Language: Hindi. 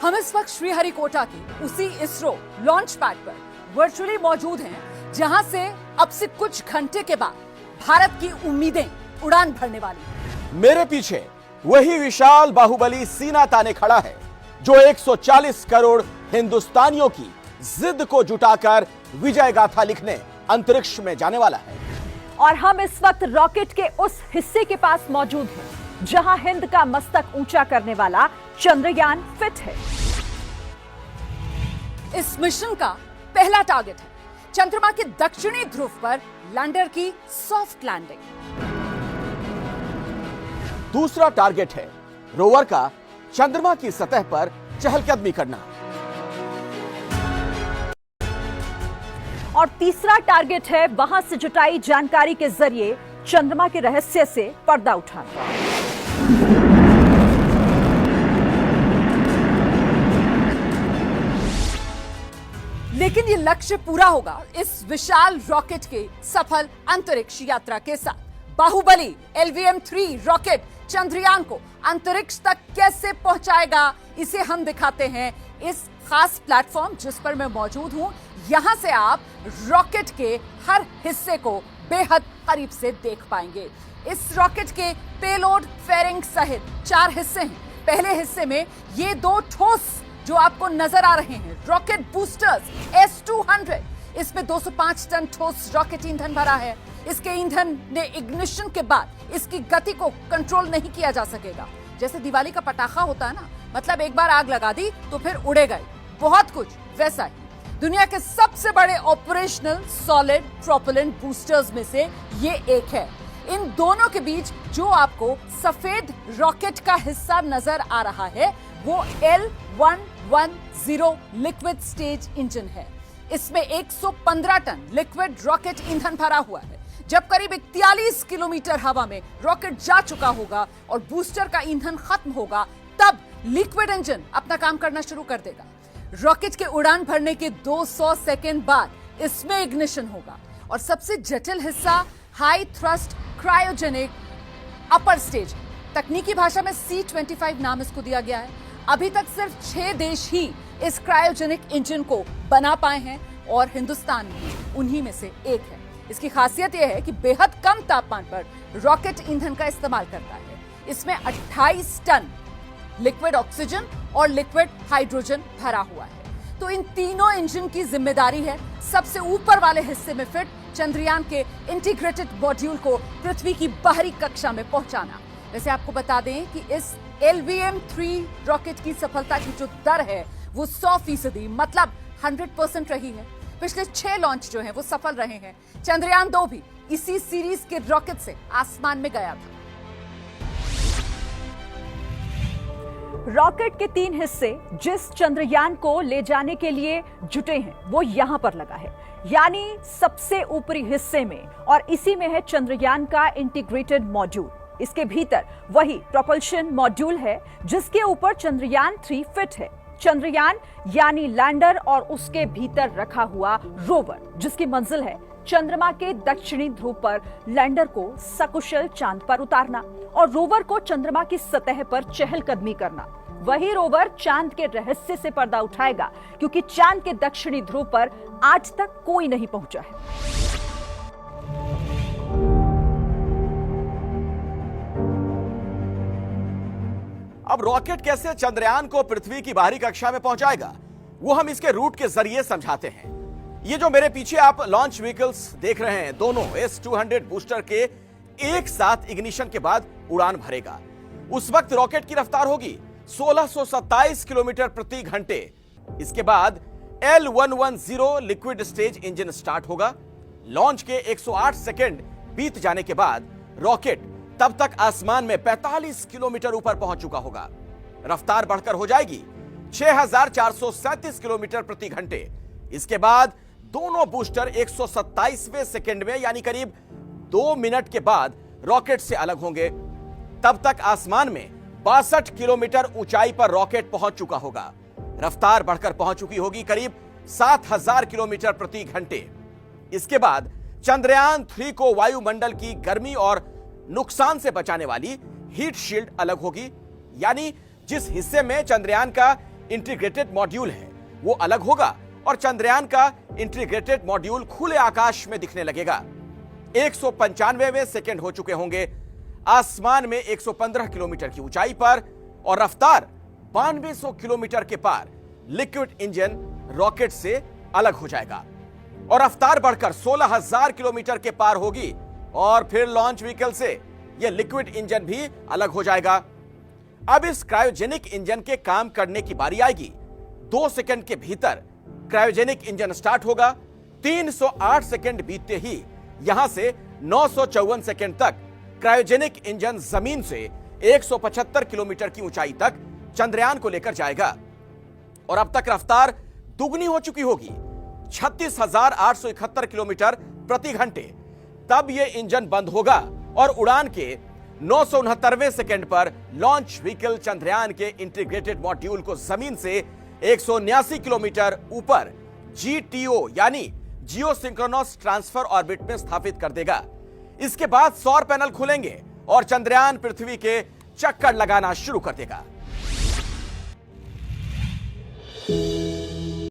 हम इस वक्त श्रीहरिकोटा के उसी इसरो लॉन्च पैड पर वर्चुअली मौजूद हैं, जहां से अब से कुछ घंटे के बाद भारत की उम्मीदें उड़ान भरने वाली हैं। मेरे पीछे वही विशाल बाहुबली सीना ताने खड़ा है, जो 140 करोड़ हिंदुस्तानियों की जिद को जुटाकर विजय गाथा लिखने अंतरिक्ष में जाने वाला है। और हम इस वक्त रॉकेट के उस हिस्से के पास मौजूद हैं, जहां हिंद का मस्तक ऊंचा करने वाला चंद्रयान फिट है। इस मिशन का पहला टारगेट है चंद्रमा के दक्षिणी ध्रुव पर लैंडर की सॉफ्ट लैंडिंग। दूसरा टारगेट है रोवर का चंद्रमा की सतह पर चहलकदमी करना। और तीसरा टारगेट है वहां से जुटाई जानकारी के जरिए चंद्रमा के रहस्य से पर्दा उठाना। लेकिन ये लक्ष्य पूरा होगा इस विशाल रॉकेट के सफल अंतरिक्ष यात्रा के साथ। बाहुबली LVM-3 रॉकेट चंद्रयान को अंतरिक्ष तक कैसे पहुंचाएगा, इसे हम दिखाते हैं इस खास प्लेटफॉर्म जिस पर मैं मौजूद हूं। यहां से आप रॉकेट के हर हिस्से को बेहद करीब से देख पाएंगे। इस रॉकेट के पेलोड, फेयरिंग सहित 4 हिस्से हैं। पहले हिस्से में ये 2 ठोस जो आपको नजर आ रहे हैं रॉकेट बूस्टर्स S-200, इसमें 205 टन ठोस रॉकेट ईंधन भरा है। इसके ईंधन ने इग्निशन के बाद इसकी गति को कंट्रोल नहीं किया जा सकेगा। जैसे दिवाली का पटाखा होता है ना, मतलब एक बार आग लगा दी तो फिर उड़े गए, बहुत कुछ वैसा ही। दुनिया के सबसे बड़े ऑपरेशनल सॉलिड प्रोपेलेंट बूस्टर्स में से ये एक है। इन दोनों के बीच जो आपको सफेद रॉकेट का हिस्सा नजर आ रहा है वो L110 लिक्विड स्टेज इंजन है। इसमें 115 टन लिक्विड रॉकेट ईंधन भरा हुआ है। जब करीब 41 किलोमीटर हवा में रॉकेट जा चुका होगा और बूस्टर का ईंधन खत्म होगा, तब लिक्विड इंजन अपना काम करना शुरू कर देगा। रॉकेट के उड़ान भरने के 200 सेकेंड बाद इसमें इग्निशन होगा और सबसे जटिल हिस्सा high thrust cryogenic upper stage, तकनीकी भाषा में C-25 नाम इसको दिया गया है। अभी तक सिर्फ 6 देश ही इस क्रायोजेनिक इंजन को बना पाए हैं और हिंदुस्तान भी उन्हीं में से एक है। इसकी खासियत यह है कि बेहद कम तापमान पर रॉकेट ईंधन का इस्तेमाल करता है। इसमें 28 टन लिक्विड ऑक्सीजन और लिक्विड हाइड्रोजन भरा हुआ है। तो इन तीनों इंजन की जिम्मेदारी है सबसे ऊपर वाले हिस्से में फिट चंद्रयान के इंटीग्रेटेड मॉड्यूल को पृथ्वी की बाहरी कक्षा में पहुंचाना। वैसे आपको बता दें कि इस LVM-3 रॉकेट की सफलता की जो दर है वो 100% मतलब 100% रही है। पिछले 6 लॉन्च जो हैं वो सफल रहे हैं। चंद्रयान 2 भी इसी सीरीज के रॉकेट से आसमान में गया था। रॉकेट के 3 हिस्से जिस चंद्रयान को ले जाने के लिए जुटे हैं वो यहां पर लगा है, यानी सबसे ऊपरी हिस्से में, और इसी में है चंद्रयान का इंटीग्रेटेड मॉड्यूल। इसके भीतर वही प्रोपल्शन मॉड्यूल है जिसके ऊपर चंद्रयान 3 फिट है। चंद्रयान यानी लैंडर और उसके भीतर रखा हुआ रोवर, जिसकी मंजिल है चंद्रमा के दक्षिणी ध्रुव पर लैंडर को सकुशल चांद पर उतारना और रोवर को चंद्रमा की सतह पर चहलकदमी करना। वही रोवर चांद के रहस्य से पर्दा उठाएगा, क्योंकि चांद के दक्षिणी ध्रुव पर आज तक कोई नहीं पहुंचा है। अब रॉकेट कैसे चंद्रयान को पृथ्वी की बाहरी कक्षा में पहुंचाएगा, वो हम इसके रूट के जरिए समझाते हैं। ये जो मेरे पीछे आप लॉन्च व्हीकल्स देख रहे हैं, दोनों S-200 बूस्टर के एक साथ इग्निशन के बाद उड़ान भरेगा। उस वक्त रॉकेट की रफ्तार होगी 1627 किलोमीटर प्रति घंटे। इसके बाद L110 liquid stage engine start होगा। लॉन्च के 108 सेकेंड बीत जाने के बाद रॉकेट तब तक आसमान में 45 किलोमीटर ऊपर पहुंच चुका होगा। रफ्तार बढ़कर हो जाएगी 6437 किलोमीटर प्रति घंटे। इसके बाद दोनों बूस्टर 127वें सेकेंड में यानी करीब 2 मिनट के बाद रॉकेट से अलग होंगे। तब तक आसमान में 62 किलोमीटर ऊंचाई पर रॉकेट पहुंच चुका होगा। रफ्तार बढ़कर पहुंच चुकी होगी करीब 7000 किलोमीटर प्रति घंटे। इसके बाद चंद्रयान 3 को वायुमंडल की गर्मी और नुकसान से बचाने वाली हीट शील्ड अलग होगी, यानी जिस हिस्से में चंद्रयान का इंटीग्रेटेड मॉड्यूल है वो अलग होगा और चंद्रयान का इंटीग्रेटेड मॉड्यूल खुले आकाश में दिखने लगेगा। 195वें सेकंड हो चुके होंगे आसमान में 115 किलोमीटर की ऊंचाई पर और रफ्तार 9200 किलोमीटर के पार लिक्विड इंजन रॉकेट से अलग हो जाएगा और रफ्तार बढ़कर 16000 किलोमीटर के पार होगी और फिर लॉन्च व्हीकल से यह लिक्विड इंजन भी अलग हो जाएगा। अब इस क्रायोजेनिक इंजन के काम करने की बारी आएगी। 2 सेकंड के भीतर क्रायोजेनिक इंजन स्टार्ट होगा। 308 सेकंड बीतते ही यहां से 954 सेकंड तक क्रायोजेनिक इंजन जमीन से 175 किलोमीटर की ऊंचाई तक चंद्रयान को लेकर जाएगा और अब तक रफ्तार दुगनी हो चुकी होगी 36,871 किलोमीटर प्रति घंटे। तब यह इंजन बंद होगा और उड़ान के 969वें सेकंड पर लॉन्च व्हीकल चंद्रयान के इंटीग्रेटेड मॉड्यूल को जमीन से 179 किलोमीटर ऊपर GTO यानी जियो सिंक्रोनस ट्रांसफर ऑर्बिट में स्थापित कर देगा। इसके बाद सौर पैनल खुलेंगे और चंद्रयान पृथ्वी के चक्कर लगाना शुरू कर देगा।